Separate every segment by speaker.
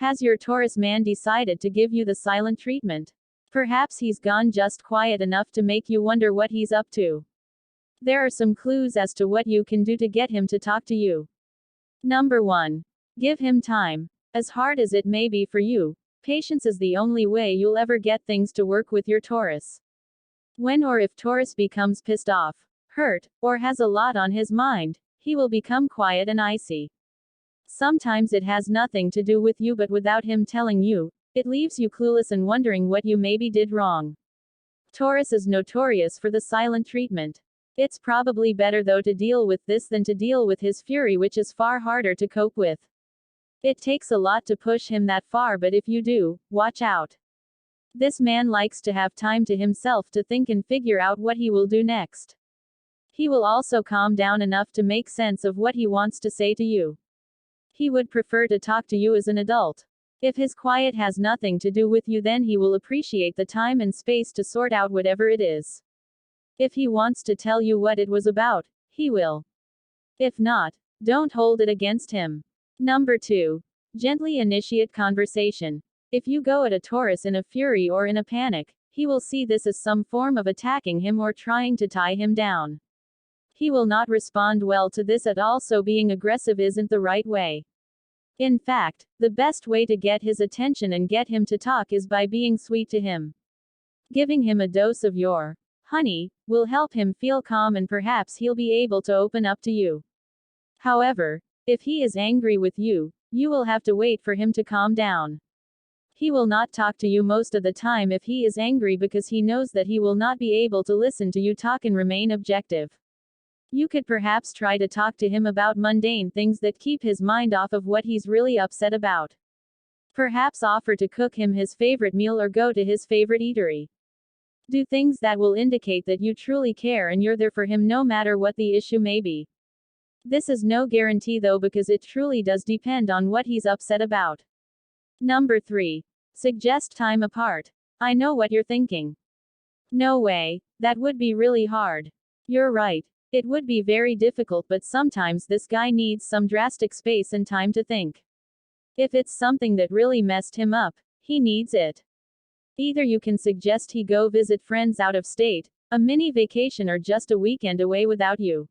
Speaker 1: Has your Taurus man decided to give you the silent treatment? Perhaps he's gone just quiet enough to make you wonder what he's up to. There are some clues as to what you can do to get him to talk to you. Number 1. Give him time. As hard as it may be for you, patience is the only way you'll ever get things to work with your Taurus. When or if Taurus becomes pissed off, hurt, or has a lot on his mind, he will become quiet and icy. Sometimes it has nothing to do with you, but without him telling you, it leaves you clueless and wondering what you maybe did wrong. Taurus is notorious for the silent treatment. It's probably better though to deal with this than to deal with his fury, which is far harder to cope with. It takes a lot to push him that far, but if you do, watch out. This man likes to have time to himself to think and figure out what he will do next. He will also calm down enough to make sense of what he wants to say to you. He would prefer to talk to you as an adult. If his quiet has nothing to do with you, then he will appreciate the time and space to sort out whatever it is. If he wants to tell you what it was about, he will. If not, don't hold it against him. Number 2. Gently initiate conversation. If you go at a Taurus in a fury or in a panic, he will see this as some form of attacking him or trying to tie him down. He will not respond well to this at all, so being aggressive isn't the right way. In fact, the best way to get his attention and get him to talk is by being sweet to him. Giving him a dose of your honey will help him feel calm, and perhaps he'll be able to open up to you. However, if he is angry with you, you will have to wait for him to calm down. He will not talk to you most of the time if he is angry, because he knows that he will not be able to listen to you talk and remain objective. You could perhaps try to talk to him about mundane things that keep his mind off of what he's really upset about. Perhaps offer to cook him his favorite meal or go to his favorite eatery. Do things that will indicate that you truly care and you're there for him no matter what the issue may be. This is no guarantee though, because it truly does depend on what he's upset about. Number 3. Suggest time apart. I know what you're thinking. No way, that would be really hard. You're right. It would be very difficult, but sometimes this guy needs some drastic space and time to think. If it's something that really messed him up, he needs it. Either you can suggest he go visit friends out of state, a mini vacation, or just a weekend away without you.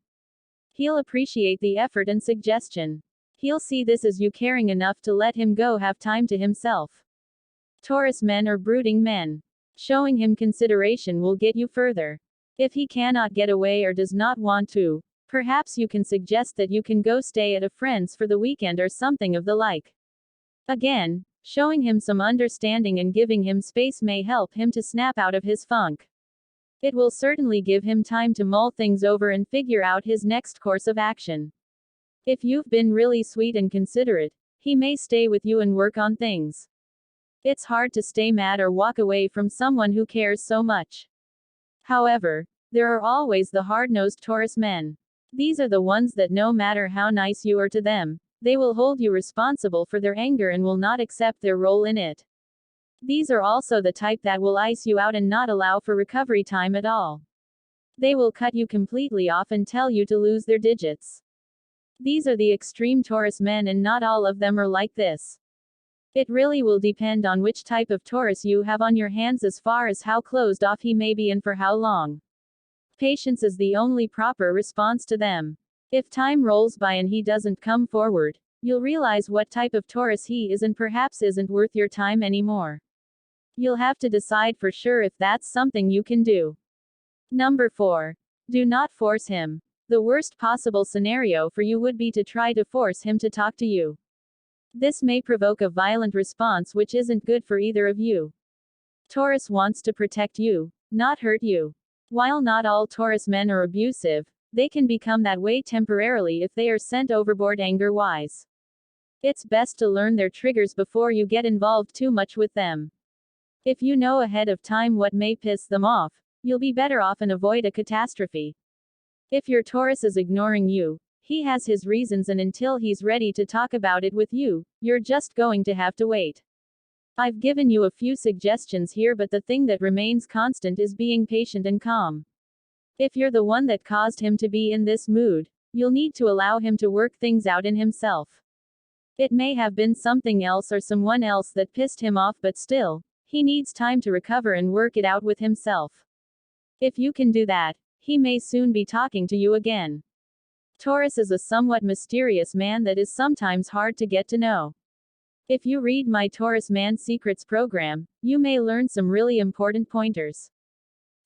Speaker 1: He'll appreciate the effort and suggestion. He'll see this as you caring enough to let him go have time to himself. Taurus men are brooding men. Showing him consideration will get you further. If he cannot get away or does not want to, perhaps you can suggest that you can go stay at a friend's for the weekend or something of the like. Again, showing him some understanding and giving him space may help him to snap out of his funk. It will certainly give him time to mull things over and figure out his next course of action. If you've been really sweet and considerate, he may stay with you and work on things. It's hard to stay mad or walk away from someone who cares so much. However, there are always the hard-nosed Taurus men. These are the ones that no matter how nice you are to them, they will hold you responsible for their anger and will not accept their role in it. These are also the type that will ice you out and not allow for recovery time at all. They will cut you completely off and tell you to lose their digits. These are the extreme Taurus men, and not all of them are like this. It really will depend on which type of Taurus you have on your hands as far as how closed off he may be and for how long. Patience is the only proper response to them. If time rolls by and he doesn't come forward, you'll realize what type of Taurus he is and perhaps isn't worth your time anymore. You'll have to decide for sure if that's something you can do. Number 4. Do not force him. The worst possible scenario for you would be to try to force him to talk to you. This may provoke a violent response, which isn't good for either of you. Taurus wants to protect you, not hurt you. While not all Taurus men are abusive, they can become that way temporarily if they are sent overboard anger-wise. It's best to learn their triggers before you get involved too much with them. If you know ahead of time what may piss them off, you'll be better off and avoid a catastrophe. If your Taurus is ignoring you, he has his reasons, and until he's ready to talk about it with you, you're just going to have to wait. I've given you a few suggestions here, but the thing that remains constant is being patient and calm. If you're the one that caused him to be in this mood, you'll need to allow him to work things out in himself. It may have been something else or someone else that pissed him off, but still, he needs time to recover and work it out with himself. If you can do that, he may soon be talking to you again. Taurus is a somewhat mysterious man that is sometimes hard to get to know. If you read my Taurus Man Secrets program, you may learn some really important pointers.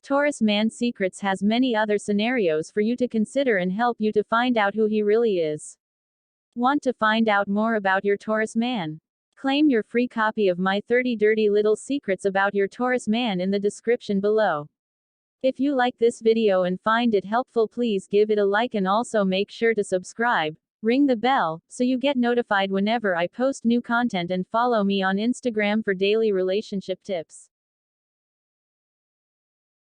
Speaker 1: Taurus Man Secrets has many other scenarios for you to consider and help you to find out who he really is. Want to find out more about your Taurus man? Claim your free copy of my 30 Dirty Little Secrets about your Taurus man in the description below. If you like this video and find it helpful, please give it a like and also make sure to subscribe, ring the bell, so you get notified whenever I post new content, and follow me on Instagram for daily relationship tips.